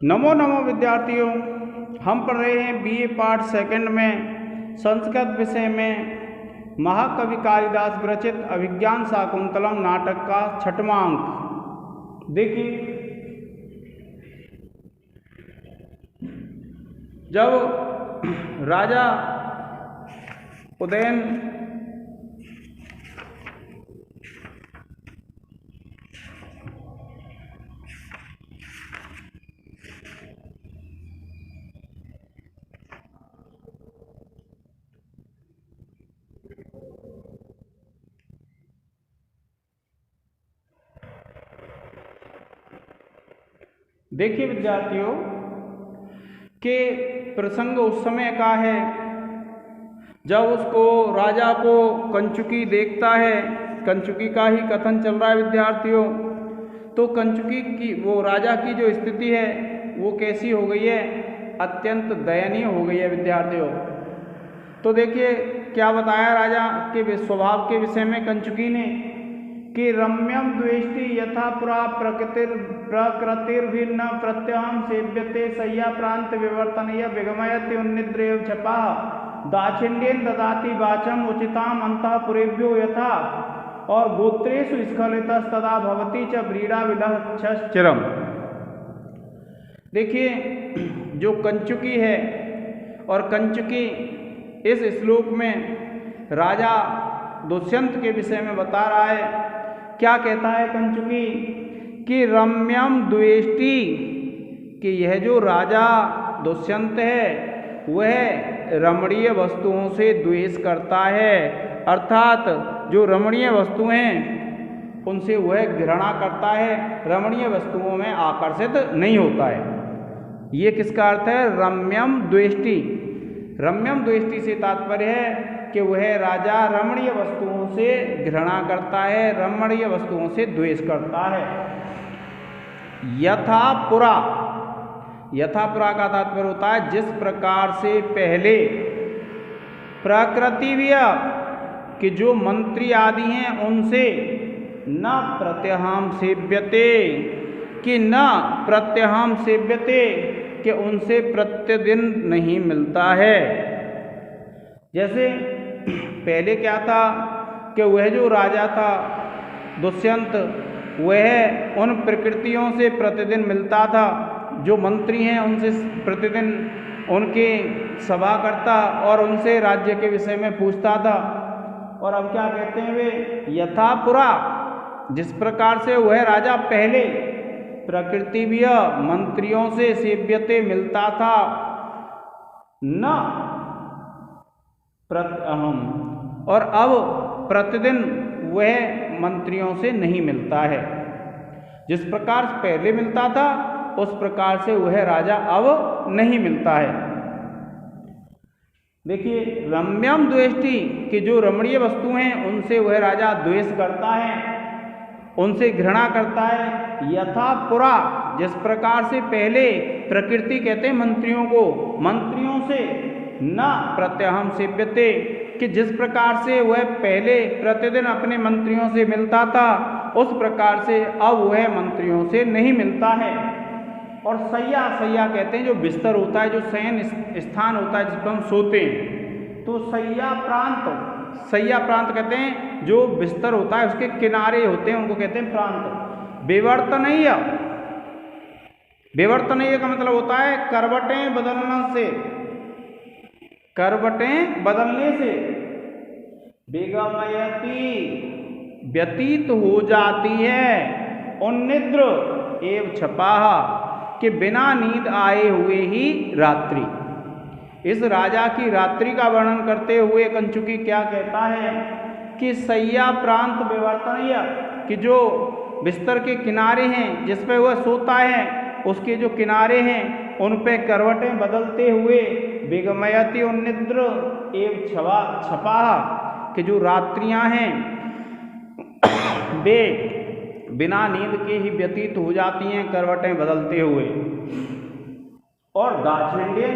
नमो नमो विद्यार्थियों, हम पढ़ रहे हैं बीए पार्ट सेकंड में संस्कृत विषय में महाकवि कालिदास विरचित अभिज्ञान शाकुंतलम नाटक का 6वां अंक। देखिए, जब राजा उदयन देखिए विद्यार्थियों के प्रसंग उस समय का है जब उसको राजा को कंचुकी देखता है। कंचुकी का ही कथन चल रहा है विद्यार्थियों। तो कंचुकी की वो राजा की जो स्थिति है वो कैसी हो गई है, अत्यंत दयनीय हो गई है विद्यार्थियों। तो देखिए क्या बताया राजा के स्वभाव के विषय में कंचुकी ने कि रम्यम द्वेष्टि यथा पुरा प्रकृतिर्भिन्न प्रत्यहं सेव्यते शय्या प्रांत विवर्तनीय विगमयति उन्निद्रेव छपा दाक्षिण्येन ददाति वाचम उचिताम अंतःपुरेभ्यो यथा और गोत्रेषु स्खलितस्तदा भवति च व्रीडा विलक्षश्चिरम। देखिए जो कंचुकी है और कंचुकी इस श्लोक में राजा दुष्यंत के विषय में बता रहा है। क्या कहता है कंचुकी कि रम्यम द्वेष्टि, कि यह जो राजा दुष्यंत है वह रमणीय वस्तुओं से द्वेष करता है, अर्थात जो रमणीय वस्तुएं हैं उनसे वह घृणा करता है, रमणीय वस्तुओं में आकर्षित नहीं होता है। ये किसका अर्थ है? रम्यम द्वेष्टि। रम्यम द्वेष्टि से तात्पर्य है कि वह राजा रमणीय वस्तुओं से घृणा करता है, रमणीय वस्तुओं से द्वेष करता है। यथा पुरा, यथा पुरा का तात्पर्य होता है जिस प्रकार से पहले प्रकृतिव्य कि जो मंत्री आदि हैं उनसे न प्रत्यहम सेव्यते, कि न प्रत्यहम सेव्यते, कि उनसे प्रतिदिन नहीं मिलता है। जैसे पहले क्या था कि वह जो राजा था दुष्यंत वह उन प्रकृतियों से प्रतिदिन मिलता था, जो मंत्री हैं उनसे प्रतिदिन उनकी सभा करता और उनसे राज्य के विषय में पूछता था। और अब क्या कहते हैं वे? यथा पुरा, जिस प्रकार से वह राजा पहले प्रकृतिव्य मंत्रियों से सेव्यते मिलता था, न प्रत्यहम, और अब प्रतिदिन वह मंत्रियों से नहीं मिलता है। जिस प्रकार से पहले मिलता था उस प्रकार से वह राजा अब नहीं मिलता है। देखिए रम्यम द्वेष्टि, कि जो रमणीय वस्तु हैं उनसे वह राजा द्वेष करता है, उनसे घृणा करता है। यथा पुरा, जिस प्रकार से पहले प्रकृति कहते हैं मंत्रियों को, मंत्रियों से न प्रत्यहम सेव्यते, कि जिस प्रकार से वह पहले प्रतिदिन अपने मंत्रियों से मिलता था उस प्रकार से अब वह मंत्रियों से नहीं मिलता है। और सैया, सैया कहते हैं जो बिस्तर होता है, जो शयन स्थान होता है जिस पर हम सोते हैं, तो सैया प्रांत, सैया प्रांत कहते हैं जो बिस्तर होता है उसके किनारे होते हैं उनको कहते हैं प्रांत। विवर्तनीय, विवर्तनीय का मतलब होता है करवटें बदलने से, करवटें बदलने से। विगमयति, व्यतीत हो जाती है, उन्निद्र एव छपाह, कि बिना नींद आए हुए ही रात्रि। इस राजा की रात्रि का वर्णन करते हुए कंचुकी क्या कहता है कि सैया प्रांत विवर्तनीय, कि जो बिस्तर के किनारे हैं जिस पे वह सोता है उसके जो किनारे हैं उन पे करवटें बदलते हुए विगमयति उन्निद्र एव छपाह, कि जो रात्रियां हैं वे बिना नींद के ही व्यतीत हो जाती हैं करवटें बदलते हुए। और दाक्षिण्य,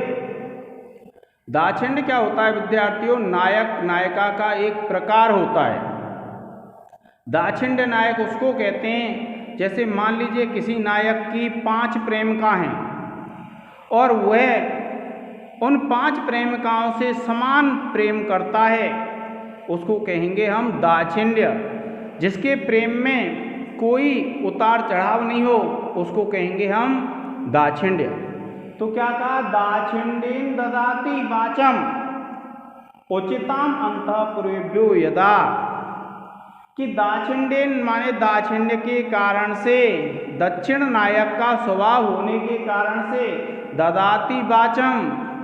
दाक्षिण्य क्या होता है विद्यार्थियों? नायक नायिका का एक प्रकार होता है। दाक्षिण्य नायक उसको कहते हैं जैसे मान लीजिए किसी नायक की 5 प्रेमिका हैं, और वह उन 5 प्रेमिकाओं से समान प्रेम करता है, उसको कहेंगे हम दाक्षिण्य। जिसके प्रेम में कोई उतार चढ़ाव नहीं हो, उसको कहेंगे हम दाक्षिण्य। तो क्या कहा, दाक्षिण्येन ददाति वाचम उचिताम अंतःपुरेभ्यो यदा, कि दाक्षिण्येन माने दाक्षिण्य के कारण से, दक्षिण नायक का स्वभाव होने के कारण से, ददाति वाचम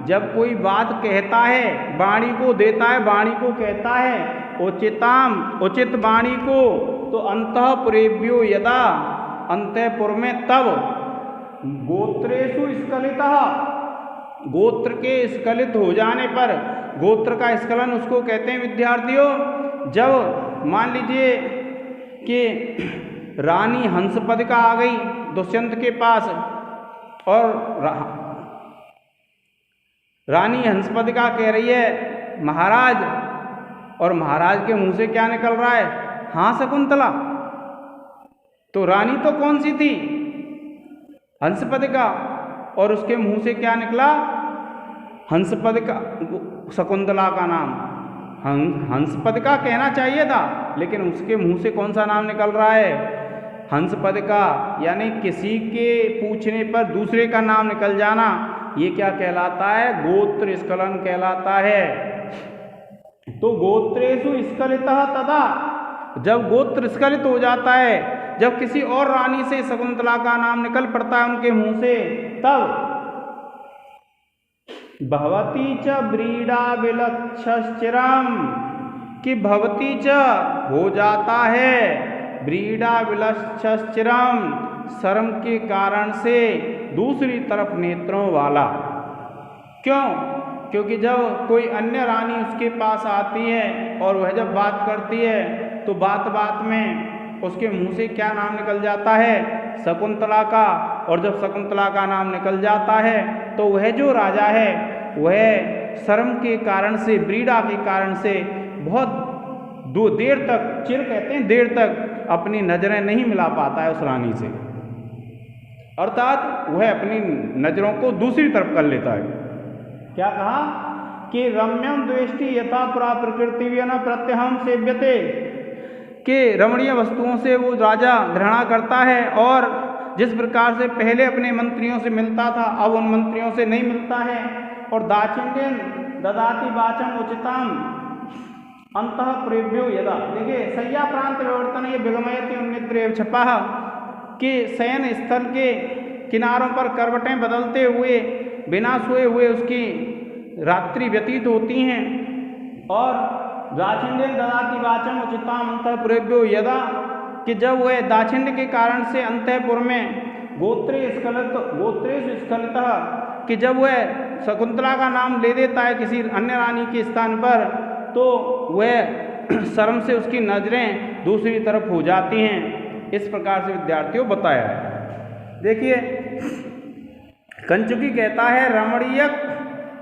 जब कोई बात कहता है, वाणी को देता है, वाणी को कहता है, उचिताम उचित वाणी को, तो अंतःपुरेभ्यो यदा अंतःपुर में, तब गोत्रेषु स्खलितः गोत्र के स्खलित हो जाने पर, गोत्र का स्खलन उसको कहते हैं विद्यार्थियों, जब मान लीजिए कि रानी हंसपदिका आ गई दुष्यंत के पास, और रानी हंसपदिका कह रही है महाराज, और महाराज के मुंह से क्या निकल रहा है, हाँ शकुंतला। तो रानी तो कौन सी थी, हंसपदिका, और उसके मुंह से क्या निकला, हंसपदिका, शकुंतला का नाम हंसपदिका कहना चाहिए था, लेकिन उसके मुंह से कौन सा नाम निकल रहा है, हंसपदिका। यानी किसी के पूछने पर दूसरे का नाम निकल जाना, ये क्या कहलाता है, गोत्र स्खलन कहलाता है। तो गोत्रेषु स्खलितः तदा, जब गोत्र स्खलित हो जाता है, जब किसी और रानी से शकुंतला का नाम निकल पड़ता है उनके मुंह से, तब भवती च व्रीडा विलक्षश्चिरम, कि भवती च हो जाता है, व्रीडा विलक्षश्चिरम शर्म के कारण से दूसरी तरफ नेत्रों वाला। क्यों, क्योंकि जब कोई अन्य रानी उसके पास आती है और वह जब बात करती है, तो बात बात में उसके मुंह से क्या नाम निकल जाता है, शकुंतला का। और जब शकुंतला का नाम निकल जाता है, तो वह जो राजा है वह शर्म के कारण से, व्रीडा के कारण से बहुत देर तक, चिर कहते हैं देर तक, अपनी नजरें नहीं मिला पाता है उस रानी से, अर्थात वह अपनी नजरों को दूसरी तरफ कर लेता है। क्या कहा कि रम्यम द्वेष्टि यथा पुरा प्रकृति न प्रत्यहम सेव्यते, के रमणीय वस्तुओं से वो राजा घृणा करता है, और जिस प्रकार से पहले अपने मंत्रियों से मिलता था, अब उन मंत्रियों से नहीं मिलता है। और दाक्षिण्येन ददाति वाचम उचिताम अंतःपुरेभ्यो यदा, देखिए शय्या प्रांत विवर्तन ये विगमयति उन्निद्रेव छपा, कि शयन स्थल के किनारों पर करवटें बदलते हुए बिना सोए हुए उसकी रात्रि व्यतीत होती हैं। और दाक्षिण्येन ददाति वाचम उचिताम अंतःपुरेभ्यो यदा, कि जब वह दाक्षिण्य के कारण से अंतःपुर में गोत्रेषु स्खलितः, कि जब वह शकुंतला का नाम ले देता है किसी अन्य रानी के स्थान पर, तो वह शर्म से उसकी नजरें दूसरी तरफ हो जाती हैं। इस प्रकार से विद्यार्थियों बताया है। देखिए कंचुकी कहता है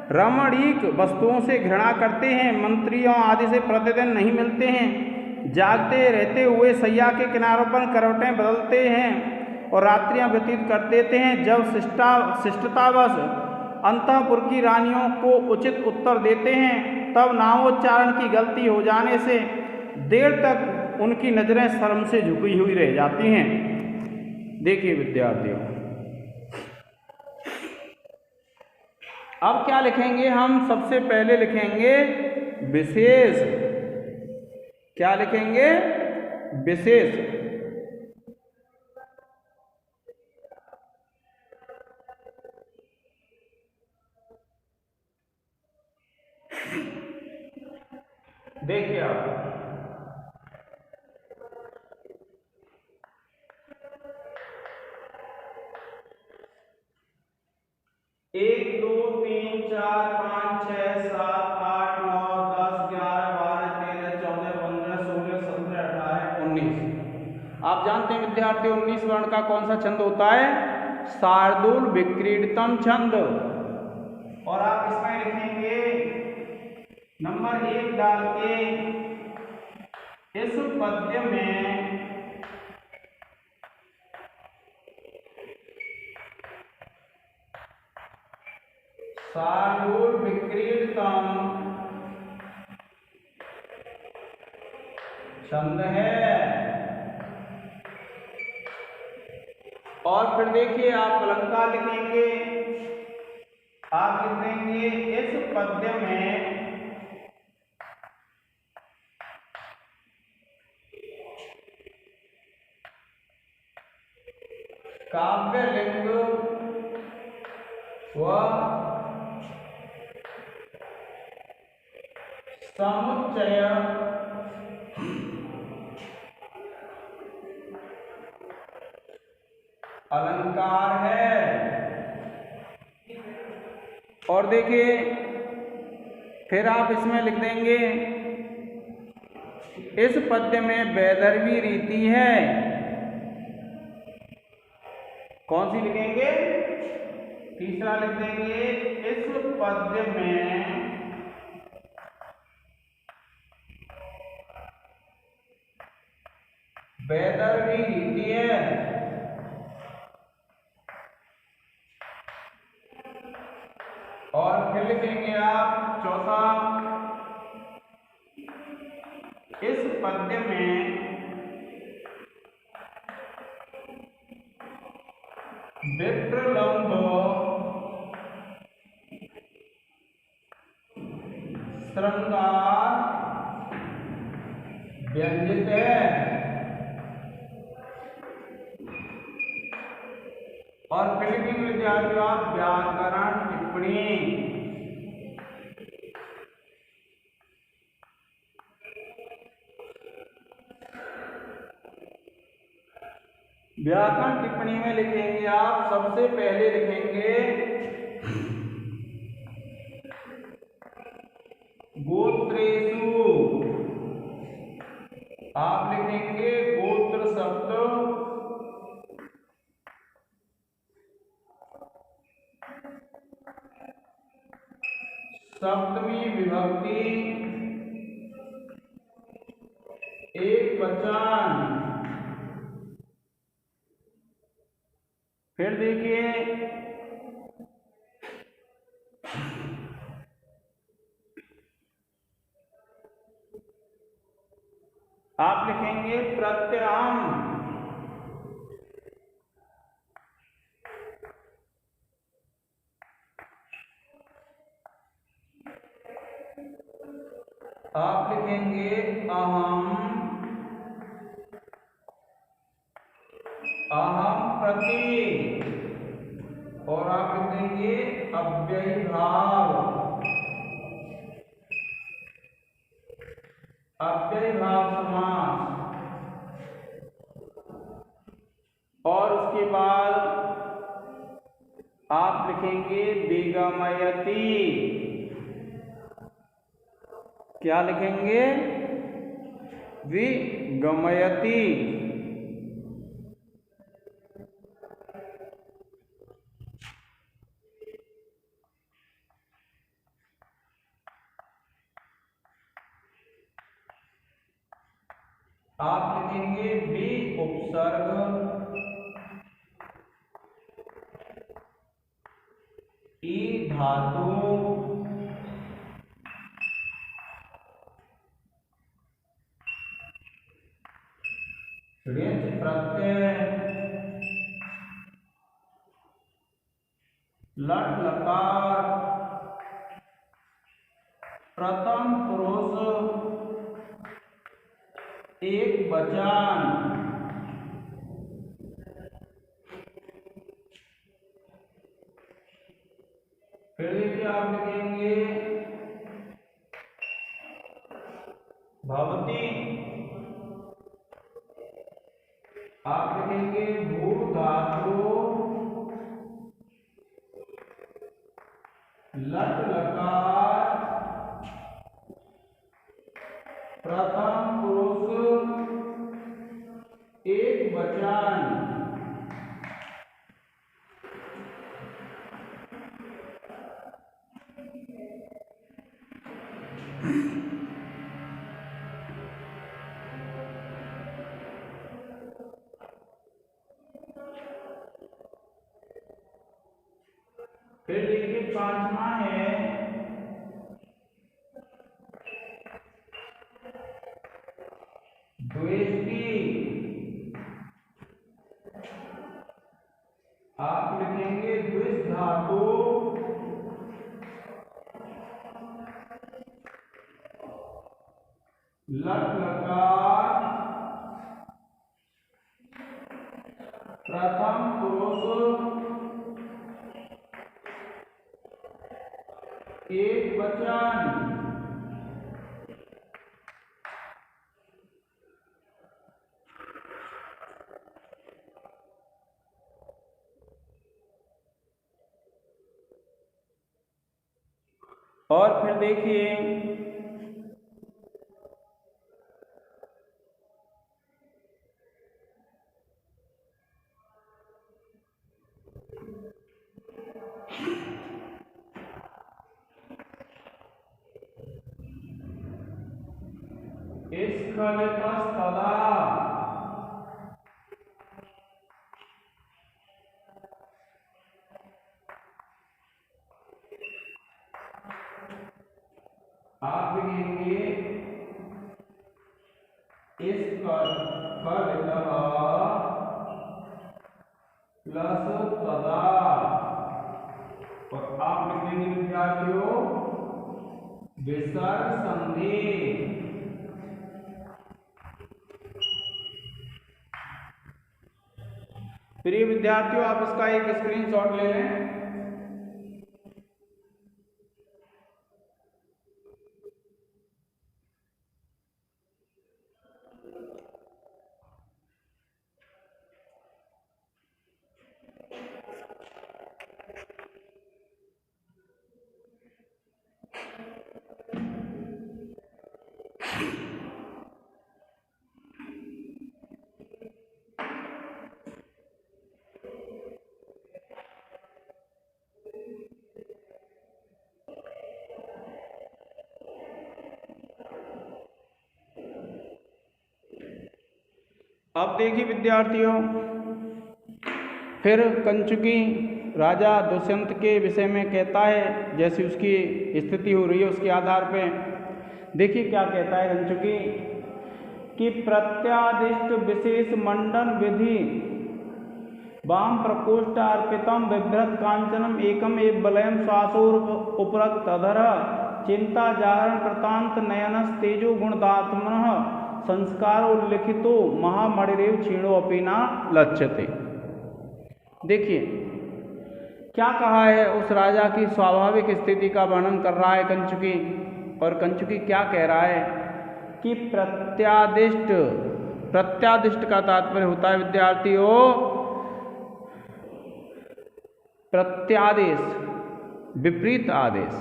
रमणीक वस्तुओं से घृणा करते हैं, मंत्रियों आदि से प्रतिदिन नहीं मिलते हैं, जागते रहते हुए शैया के किनारों पर करवटें बदलते हैं और रात्रियां व्यतीत कर देते हैं। जब शिष्टतावश अंतःपुर की रानियों को उचित उत्तर देते हैं, तब नामोच्चारण की गलती हो जाने से देर तक उनकी नजरें शर्म से झुकी हुई रह जाती हैं। देखिए विद्यार्थियों, अब क्या लिखेंगे हम, सबसे पहले लिखेंगे विशेष। क्या लिखेंगे, विशेष। देखिए आप 1 2 3 4 5 6 7 8 9 10 11 12 13 14 15 16 17 18 19। आप जानते हैं विद्यार्थी 19 वर्ण का कौन सा छंद होता है, शार्दूल विक्रीडितम छंद। और आप इसमें लिखेंगे नंबर 1 डाल के, इस पद्य में सालूर विक्रीडतम छंद है। और फिर देखिए आप अलंकार लिखेंगे, आप लिखेंगे इस पद्य में काव्यलिंग व समुच्चय अलंकार है। और देखिए फिर आप इसमें लिख देंगे इस पद्य में वैदर्भी रीति है। कौन सी लिखेंगे? तीसरा लिख देंगे इस पद्य में वैदर्भी रीति है। और फिर लिखेंगे आप चौथा, इस पद्य में विप्रलंब श्रृंगार व्यंजित है। और फिर लिखेंगे विद्यार्थियों आप व्याकरण टिप्पणी। व्याकरण टिप्पणी में लिखेंगे आप सबसे पहले लिखेंगे गोत्रेषु। आप लिखेंगे गोत्र शब्द सप्तमी विभक्ति एक वचन। फिर देखिए आप लिखेंगे प्रत्ययाम। आप लिखेंगे अहम, अहम प्रति। और आप लिखेंगे अव्ययी भाव, अव्ययी भाव समास। और उसके बाद आप लिखेंगे विगमयति। क्या लिखेंगे? विगमयति। आप लिखेंगे वि उपसर्ग ई धातु ऋच प्रत्यय लट लकार प्रथम पुरुष एक वचन। फिर देखिए आप लिखेंगे भवती। आप लिखेंगे भू धातु लट लकार प्रथम पुरुष एक वचन। फिर देखिए पांचवा है द्वेष्टि। आप लिखेंगे द्विष धातु लट लकार प्रथम पुरुष एक वचन। और फिर देखिए स्खलितस्तदा आप लिखेंगे स्खलितः प्लस तदा, और आप लिखेंगे विद्यार्थियों विसर्ग संधि। प्रिय विद्यार्थियों, आप इसका एक स्क्रीनशॉट ले लें। अब देखिए विद्यार्थियों, फिर कंचुकी राजा दुष्यंत के विषय में कहता है, जैसी उसकी स्थिति हो रही है उसके आधार पे। देखिए क्या कहता है कंचुकी कि प्रत्यादिष्ट विशेष मंडन विधि वाम प्रकोष्ठ अर्पितम बिभ्रत कांचनम एकम एव बलयम श्वासोर उपरक्त अधर चिंता जागरण प्रतांत नयनस तेजो गुणदात्मनः संस्कारो लिखितो महामणिरेव क्षीणो अपि न लक्ष्यते। देखिए क्या कहा है, उस राजा की स्वाभाविक स्थिति का वर्णन कर रहा है कंचुकी। और कंचुकी क्या कह रहा है कि प्रत्यादिष्ट, प्रत्यादिष्ट का तात्पर्य होता है विद्यार्थियों प्रत्यादेश, विपरीत आदेश।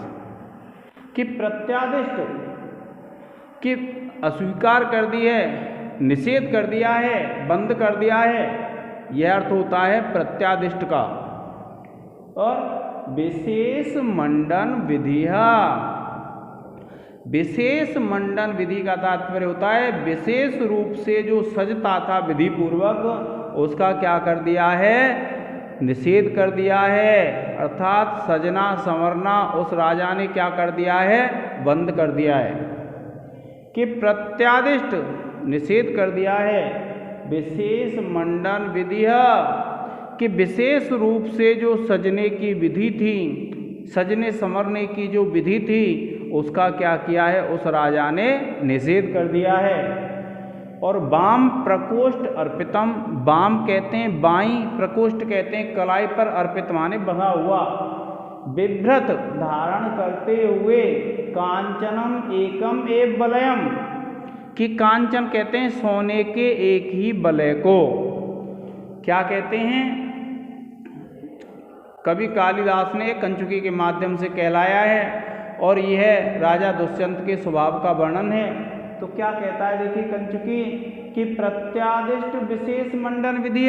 कि प्रत्यादिष्ट कि अस्वीकार कर दी है, निषेध कर दिया है, बंद कर दिया है, यह अर्थ होता है प्रत्यादिष्ट का। और विशेष मंडन विधि, विशेष मंडन विधि का तात्पर्य होता है विशेष रूप से जो सजता था विधि पूर्वक, उसका क्या कर दिया है, निषेध कर दिया है। अर्थात सजना संवरना उस राजा ने क्या कर दिया है, बंद कर दिया है। कि प्रत्यादिष्ट निषेध कर दिया है, विशेष मंडन विधि कि विशेष रूप से जो सजने की विधि थी, सजने संवरने की जो विधि थी, उसका क्या किया है, उस राजा ने निषेध कर दिया है। और वाम प्रकोष्ठ अर्पितम, वाम कहते हैं बाई, प्रकोष्ठ कहते हैं कलाई पर, अर्पित माने बंधा हुआ, बिभ्रत धारण करते हुए, कांचनम एकम एव बलयम कि कांचन कहते हैं सोने के एक ही बलय को। क्या कहते हैं, कवि कालिदास ने कंचुकी के माध्यम से कहलाया है, और यह राजा दुष्यंत के स्वभाव का वर्णन है। तो क्या कहता है, देखिए कंचुकी कि प्रत्यादिष्ट विशेष मंडन विधि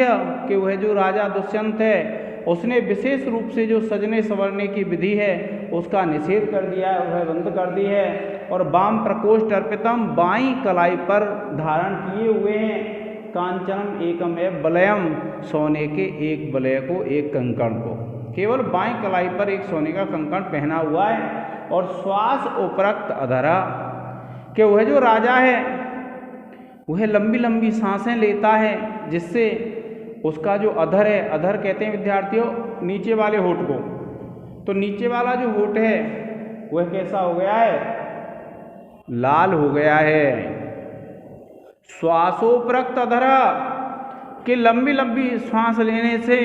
कि वह जो राजा दुष्यंत है उसने विशेष रूप से जो सजने संवरने की विधि है उसका निषेध कर दिया है, वह बंद कर दी है। और वाम प्रकोष्ठ अर्पितम, बाई कलाई पर धारण किए हुए हैं, कांचनम एकम एव बलयम, सोने के एक बलय को, एक कंकण को। केवल बाईं कलाई पर एक सोने का कंकण पहना हुआ है। और श्वास उपरक्त अधरा, कि वह जो राजा है वह लंबी लंबी सांसें लेता है, जिससे उसका जो अधर है, अधर कहते हैं विद्यार्थियों नीचे वाले होठ को, तो नीचे वाला जो होठ है वह कैसा हो गया है, लाल हो गया है। श्वासोपरक्त अधरा, कि लंबी लंबी श्वास लेने से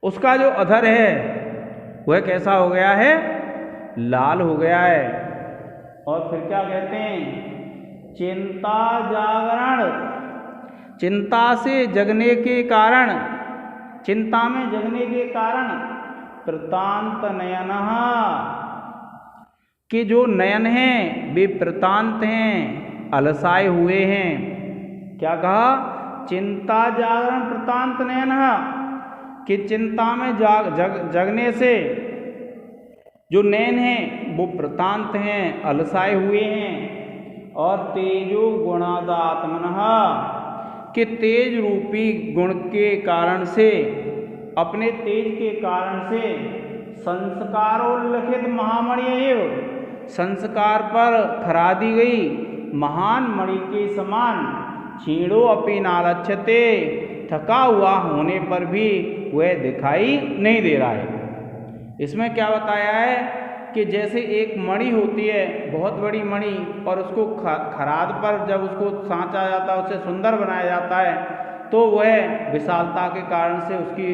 उसका जो अधर है वह कैसा हो गया है, लाल हो गया है। और फिर क्या कहते हैं, चिंता जागरण, चिंता से जगने के कारण, चिंता में जगने के कारण प्रतांत नयनः, कि जो नयन हैं वे प्रतांत हैं, अलसाए हुए हैं। क्या कहा, चिंता जागरण प्रतांत नयनः, कि चिंता में जगने से जो नयन हैं वो प्रतांत हैं, अलसाए हुए हैं। और तेजो गुणादात्मनः, कि तेज रूपी गुण के कारण से, अपने तेज के कारण से संस्कारोल्लिखित महामणि एव, संस्कार पर खरा दी गई महान मणि के समान, क्षीणो अपि नालच्छते, थका हुआ होने पर भी वह दिखाई नहीं दे रहा है। इसमें क्या बताया है कि जैसे एक मणि होती है, बहुत बड़ी मणि, और उसको खराद पर जब उसको सांचा जाता है, उसे सुंदर बनाया जाता है, तो वह विशालता के कारण से उसकी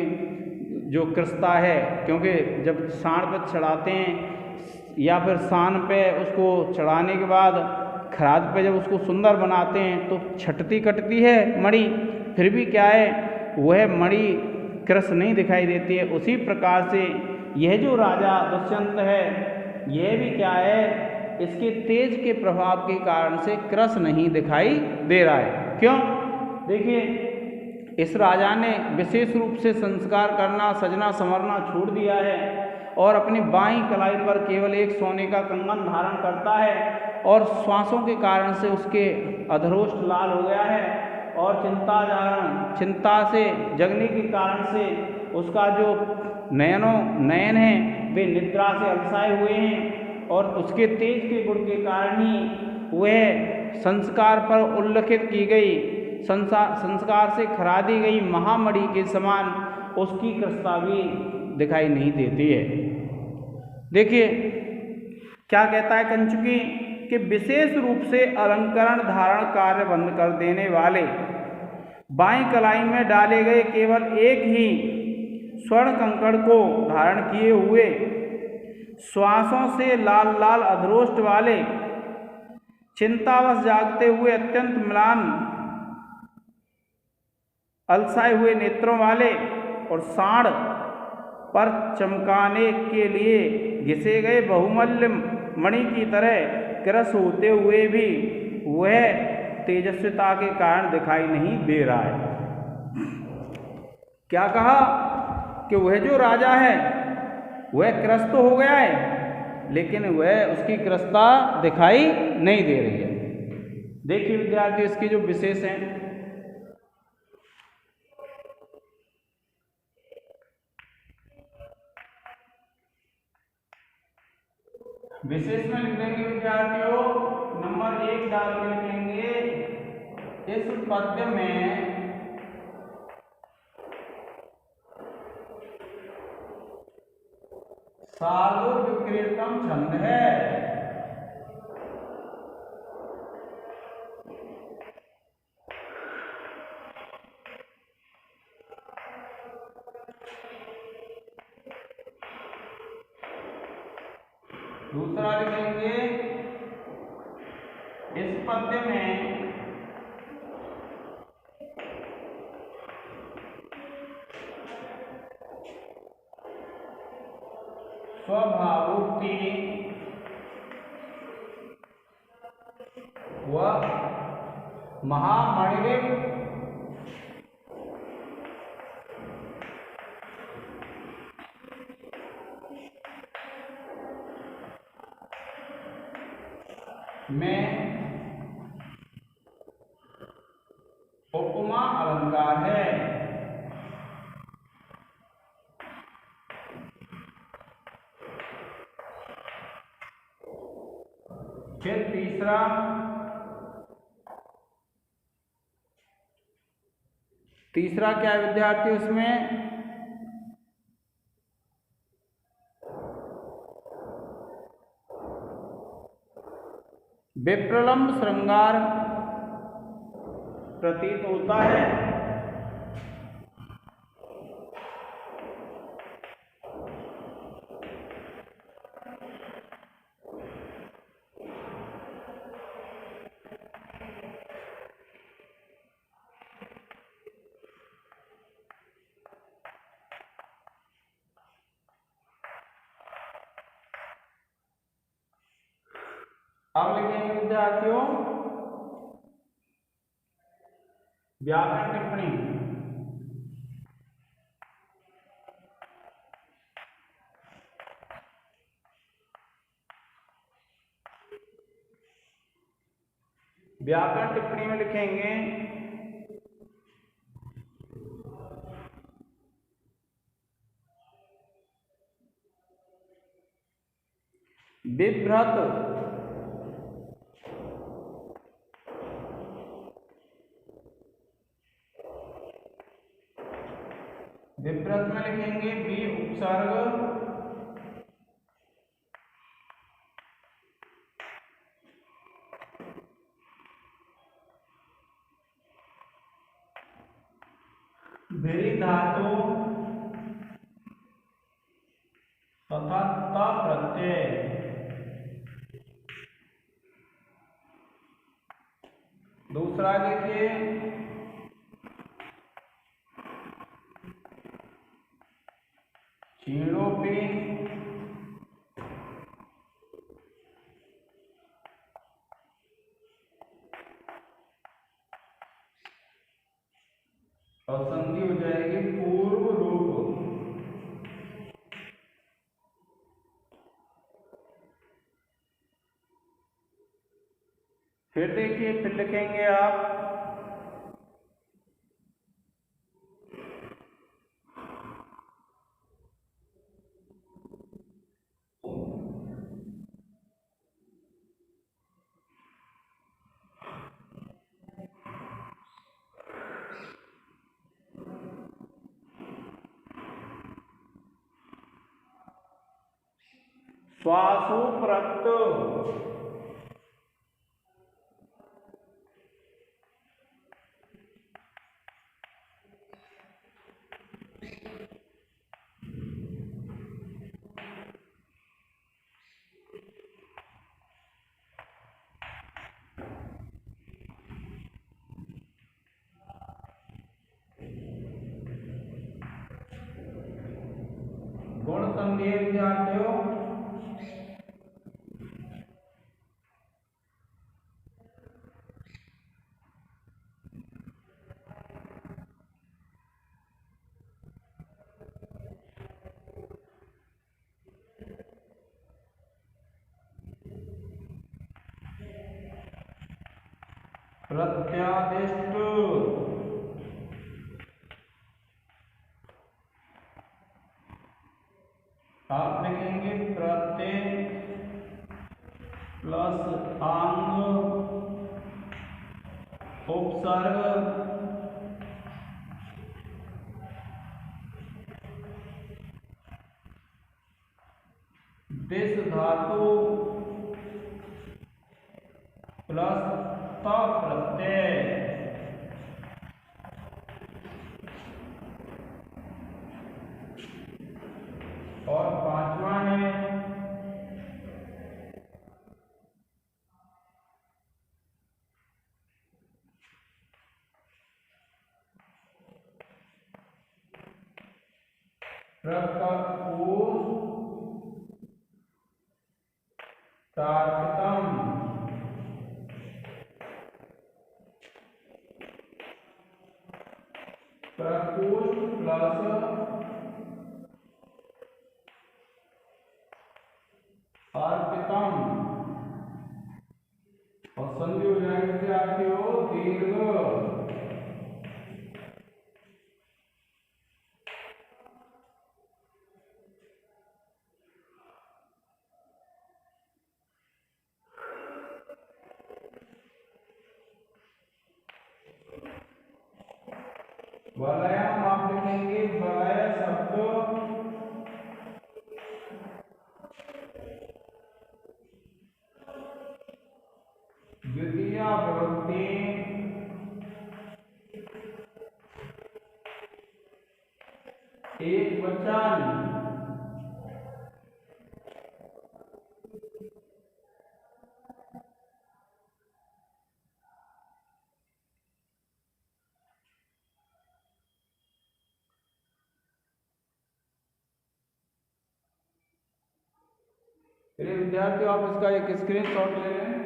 जो कृसता है, क्योंकि जब सांड पर चढ़ाते हैं या फिर सान पे उसको चढ़ाने के बाद खराद पे जब उसको सुंदर बनाते हैं तो छटती कटती है मणि, फिर भी क्या है, वह मणि कृस नहीं दिखाई देती है। उसी प्रकार से यह जो राजा दुष्यंत है, यह भी क्या है, इसके तेज के प्रभाव के कारण से कृस नहीं दिखाई दे रहा है। क्यों, देखिए इस राजा ने विशेष रूप से संस्कार करना, सजना संवरना छोड़ दिया है और अपनी बाईं कलाई पर केवल एक सोने का कंगन धारण करता है, और श्वासों के कारण से उसके अधरोष्ठ लाल हो गया है। और चिंता जागरण, चिंता से जगने के कारण से उसका जो नयन है वे निद्रा से अलसाए हुए हैं, और उसके तेज के गुण के कारण ही वह संस्कार पर उल्लिखित की गई, संस्कार से खरा दी गई महामणि के समान उसकी कृसता भी दिखाई नहीं देती है। देखिए क्या कहता है कंचुकी, कि विशेष रूप से अलंकरण धारण कार्य बंद कर देने वाले बाईं कलाई में डाले गए केवल एक ही स्वर्ण कंकड़ को धारण किए हुए, श्वासों से लाल लाल अधरोष्ठ वाले, चिंतावश जागते हुए अत्यंत म्लान अलसाए हुए नेत्रों वाले, और सांड पर चमकाने के लिए घिसे गए बहुमूल्य मणि की तरह कृस होते हुए भी वह तेजस्विता के कारण दिखाई नहीं दे रहा है। क्या कहा कि वह जो राजा है वह कृस तो हो गया है, लेकिन वह उसकी कृसता दिखाई नहीं दे रही है। देखिए विद्यार्थी इसकी जो विशेष हैं, विशेष में लिख देंगे विद्यार्थियों, नंबर 1 डाल के लिखेंगे, इस पद्य में साधु विक्रेतम छंद है। दूसरा लिखेंगे, इस पद्य में स्वभावोक्ति व महामणिरिव में उपमा अलंकार है। तीसरा क्या है विद्यार्थी उसमें? विप्रलंब श्रृंगार प्रतीत होता है। अब लिखेंगे विद्यार्थियों व्याकरण टिप्पणी। व्याकरण टिप्पणी में लिखेंगे बिभ्रत विभ्रत में लिखेंगे बी उपसर्ग भिरी धातु तथा ता प्रत्यय। दूसरा देखिए छीड़ों पे और संधि हो जाएगी पूर्व रूप। फिर देखिए फिर लिखेंगे आप श्वासोपरक्त गुण संधि विद्यार्थियों प्रत्यादिष्ट आप लिखेंगे प्रत्यय प्लस अंग उपसर्ग दिस धातु प्लस ता प्रत्यय। और पांचवा है प्रकपोष तार्कितम। प्रकोष्ठ प्लस अर्पितम और संधि हो जाएगी विद्यार्थियों दीर्घ। वलयम आप लिखेंगे वलय शब्द द्वितीय विभक्ति एक वचन। मेरे विद्यार्थियों आप इसका एक स्क्रीनशॉट ले लें।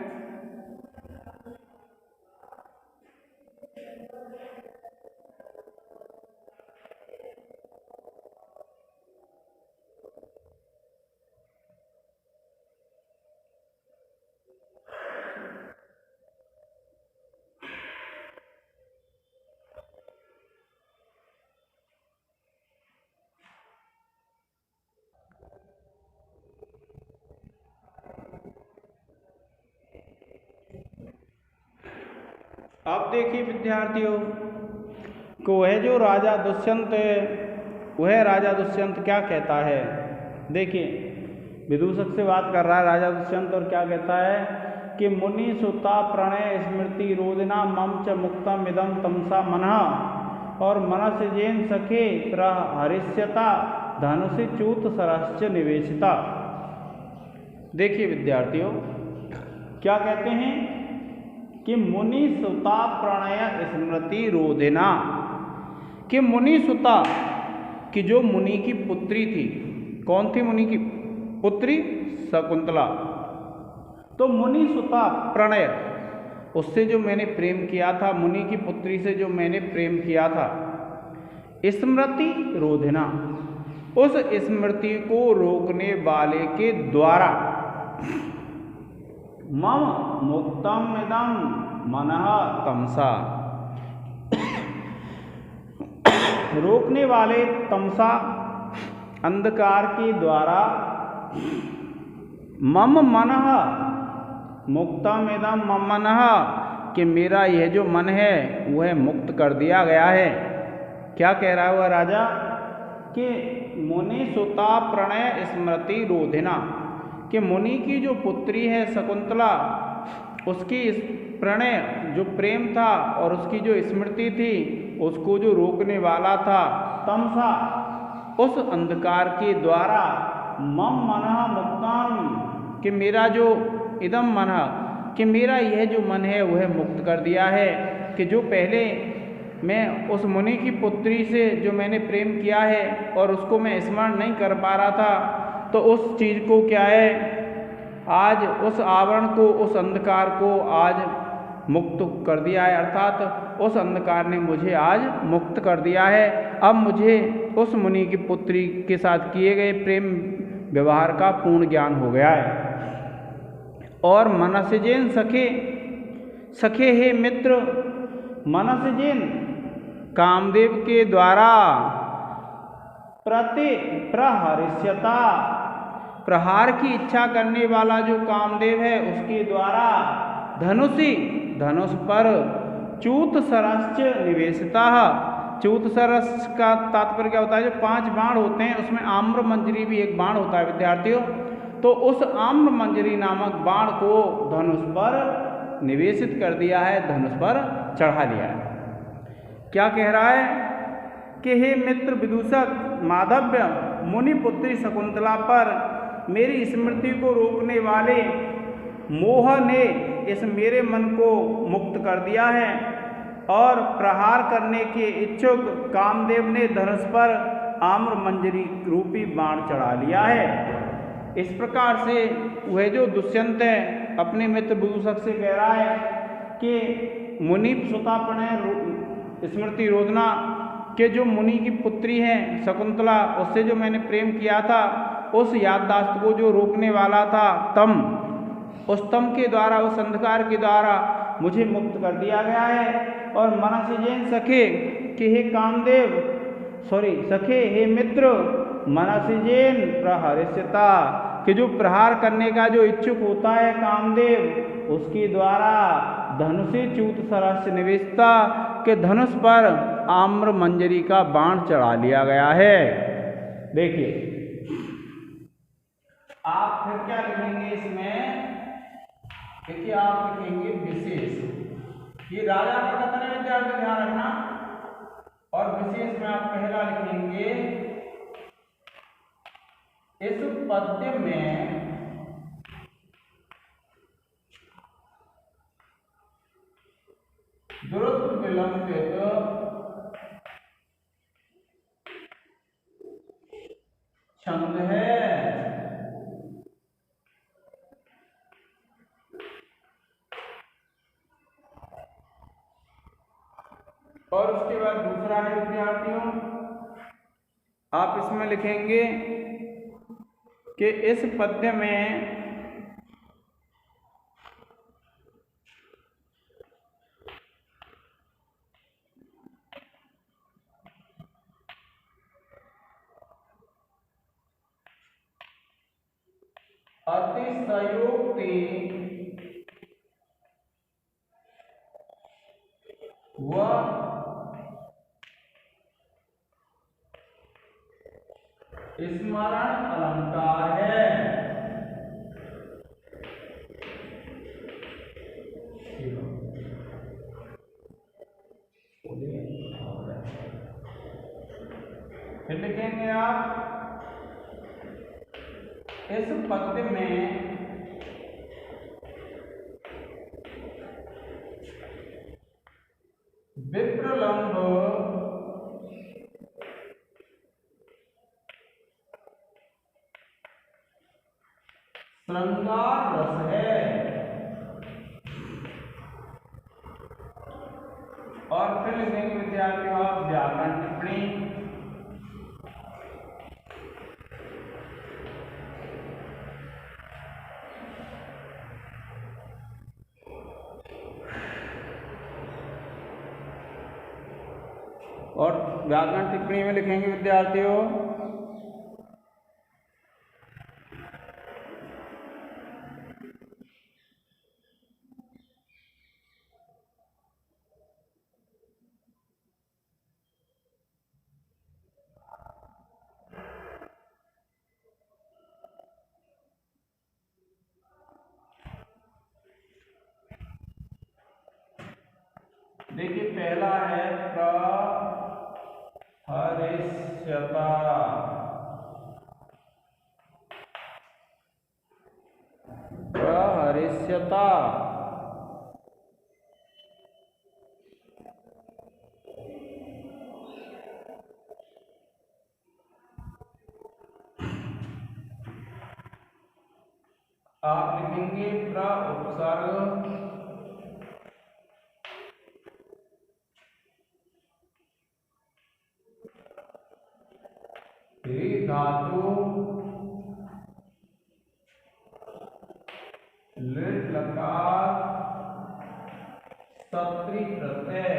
अब देखिए विद्यार्थियों को वह जो राजा दुष्यंत है, वह राजा दुष्यंत क्या कहता है। देखिए विदूषक से बात कर रहा है राजा दुष्यंत और क्या कहता है कि मुनि सुता प्रणय स्मृति रोदना मम च मुक्तम इदम तमसा मनः और मनसजेन सखे प्रहरिष्यता धनुषि च्यूत सरश्च निवेशिता। देखिए विद्यार्थियों क्या कहते हैं कि मुनि सुता प्रणय स्मृति रोदिना, कि मुनि सुता कि जो मुनि की पुत्री थी। कौन थी मुनि की पुत्री? शकुंतला। तो मुनि सुता प्रणय, उससे जो मैंने प्रेम किया था, मुनि की पुत्री से जो मैंने प्रेम किया था। स्मृति रोधिना, उस स्मृति को रोकने वाले के द्वारा मम मुक्तम इदम मनः तमसा, रोकने वाले तमसा अंधकार के द्वारा मम मनः मुक्तम इदम मम मनः कि मेरा यह जो मन है वह मुक्त कर दिया गया है। क्या कह रहा है वह राजा कि मुनि सुता प्रणय स्मृति रोधिना, कि मुनि की जो पुत्री है शकुंतला, उसकी प्रणय जो प्रेम था और उसकी जो स्मृति थी उसको जो रोकने वाला था तमसा, उस अंधकार के द्वारा मम मनः मुक्तम, कि मेरा जो इदम मनः कि मेरा यह जो मन है वह मुक्त कर दिया है। कि जो पहले मैं उस मुनि की पुत्री से जो मैंने प्रेम किया है और उसको मैं स्मरण नहीं कर पा रहा था, तो उस चीज़ को क्या है आज उस आवरण को, उस अंधकार को आज मुक्त कर दिया है, अर्थात उस अंधकार ने मुझे आज मुक्त कर दिया है। अब मुझे उस मुनि की पुत्री के साथ किए गए प्रेम व्यवहार का पूर्ण ज्ञान हो गया है। और मनसजेन सखे, सखे हे मित्र, मनसजेन कामदेव के द्वारा प्रहरिष्यता, प्रहार की इच्छा करने वाला जो कामदेव है उसके द्वारा धनुषि, धनुष पर च्यूत सरश्च निवेशिता। च्यूत सरस का तात्पर्य क्या होता है? जो 5 बाण होते हैं उसमें आम्र मंजरी भी एक बाण होता है विद्यार्थियों। तो उस आम्र मंजरी नामक बाण को धनुष पर निवेशित कर दिया है, धनुष पर चढ़ा दिया है। क्या कह रहा है कि हे मित्र विदूषक, माधव्य मुनि पुत्री शकुंतला पर मेरी स्मृति को रोकने वाले मोह ने इस मेरे मन को मुक्त कर दिया है और प्रहार करने के इच्छुक कामदेव ने धनुष पर आम्र मंजरी रूपी बाण चढ़ा लिया है। इस प्रकार से वह जो दुष्यंत है अपने मित्र विदूषक से कह रहा है कि मुनि सुता प्रणय स्मृति रोदना, के जो मुनि की पुत्री है शकुंतला, उससे जो मैंने प्रेम किया था उस याददाश्त को जो रोकने वाला था तम, उस तम के द्वारा, उस अंधकार के द्वारा मुझे मुक्त कर दिया गया है। और मनसजेन सखे कि हे कामदेव, सखे हे मित्र, मनसजेन प्रहरिष्यता, कि जो प्रहार करने का जो इच्छुक होता है कामदेव, उसके द्वारा धनुषि च्यूत सरश्च निवेशिता, के धनुष पर आम्र मंजरी का बाण चढ़ा लिया गया है। देखिए आप फिर क्या लिखेंगे इसमें, देखिए आप लिखेंगे विशेष। ये राजा का कथन है विद्यार्थी, ध्यान रखना। और विशेष में आप पहला लिखेंगे इस पद्य में द्रुत विलंबित छंद है। और उसके बाद दूसरा है विद्यार्थियों, आप इसमें लिखेंगे कि इस पद्य में अतिशयोक्ति व स्मरण अलंकार है। फिर लिखेंगे आप इस पद्य में विप्रलंब श्रृंगार रस है। और फिर लिखेंगे विद्यार्थियों आप व्याकरण टिप्पणी। और व्याकरण टिप्पणी में लिखेंगे विद्यार्थियों देखिए पहला है प्रहर्षयता। प्रहर्षयता आप लिखेंगे प्र उपसर्ग धातु लिट लकार सत्री प्रत्यय।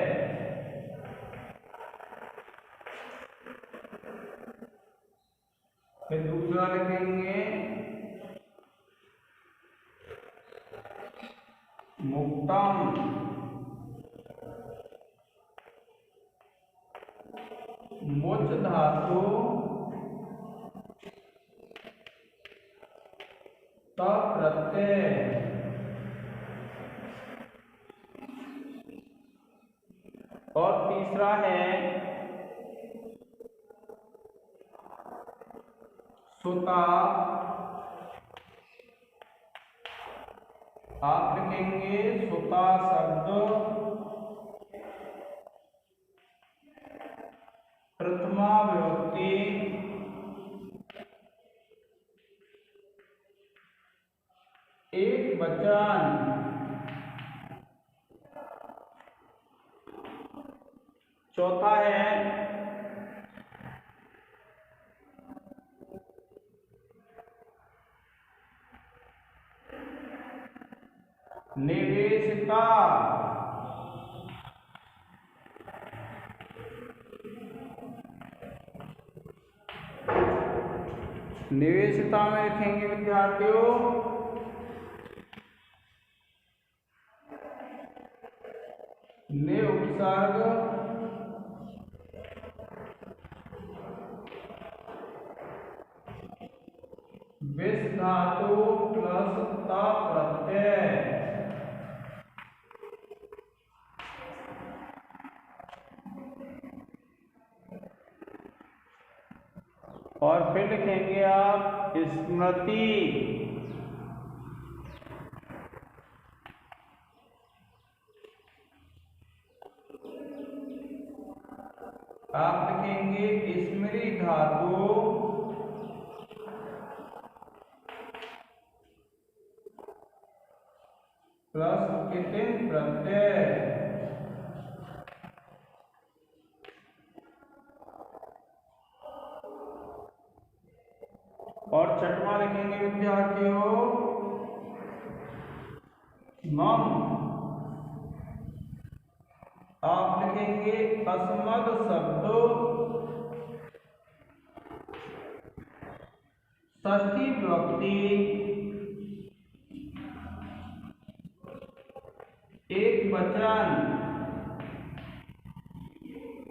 फिर दूसरा लिखेंगे मुक्तम मुच धातु प्रत्यय। और तीसरा है सुता। आप लिखेंगे सुता शब्द प्रथमा विभक्ति एक वचन। चौथा है निवेशिता। निवेशिता में लिखेंगे विद्यार्थियों ने उपसर्ग विस धातु प्लस ता प्रत्यय। और फिर लिखेंगे आप स्मृति। आप लिखेंगे स्मृति धातु प्लस कितिन प्रत्यय। और छठवां लिखेंगे विद्यार्थियों मम। आप लिखेंगे अस्मद शब्द षष्ठी विभक्ति एक वचन।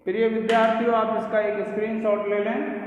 प्रिय विद्यार्थियों, आप इसका एक स्क्रीनशॉट ले लें।